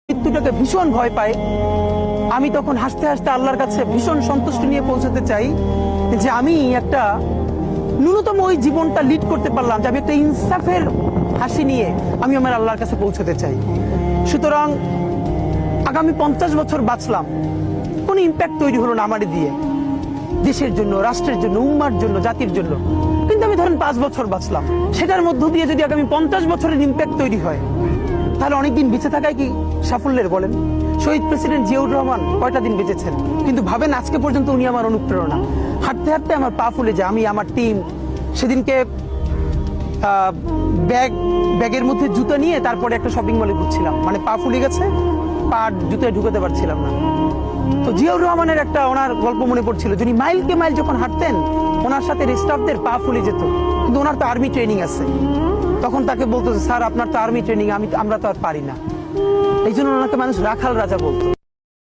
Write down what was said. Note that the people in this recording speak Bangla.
মৃত্যুটাকে ভীষণ ভয় পায়। আমি তখন হাসতে হাসতে আল্লাহর কাছে ভীষণ সন্তুষ্টি নিয়ে পৌঁছাতে চাই যে আমি একটা ন্যূনতম ওই জীবনটা লিড করতে পারলাম, যে আমি একটা ইনসাফের হাসি নিয়ে আমি আমার আল্লাহর কাছে পৌঁছাতে চাই। সুতরাং আগামী 50 বছর বাঁচলাম, কোনো ইম্প্যাক্ট তৈরি হলো না আমারই দিয়ে, দেশের জন্য, রাষ্ট্রের জন্য, উম্মার জন্য, জাতির জন্য। কিন্তু আমি ধরেন 5 বছর বাঁচলাম, সেটার মধ্য দিয়ে যদি আগামী 50 বছরের ইম্প্যাক্ট তৈরি হয়, তাহলে অনেকদিন বেঁচে থাকায় কি সাফল্যের বলেন? শহীদ প্রেসিডেন্ট জিয়াউর রহমান কয়টা দিন বেঁচেছেন, কিন্তু ভাবেন আজকে পর্যন্ত উনি আমার অনুপ্রেরণা। হাঁটতে হাঁটতে আমার পা ফুলে যায়। আমি, আমার টিম সেদিনকে ব্যাগের মধ্যে জুতো নিয়ে তারপরে একটা শপিং মলে ঘুরছিলাম, মানে পা ফুলে গেছে, পা জুতোয় ঢুকাতে পারছিলাম না। তো জিয়াউর রহমানের একটা ওনার গল্প মনে পড়ছিল, যিনি মাইলকে মাইল যখন হাঁটতেন ওনার সাথে স্টাফদের পা ফুলে যেত, কিন্তু ওনার তো আর্মি ট্রেনিং আছে। তখন তাকে বলতো, স্যার আপনার তো আর্মি ট্রেনিং, আমরা তো আর পারি না। এই জন্য ওনাকে মানুষ রাখাল রাজা বলতো।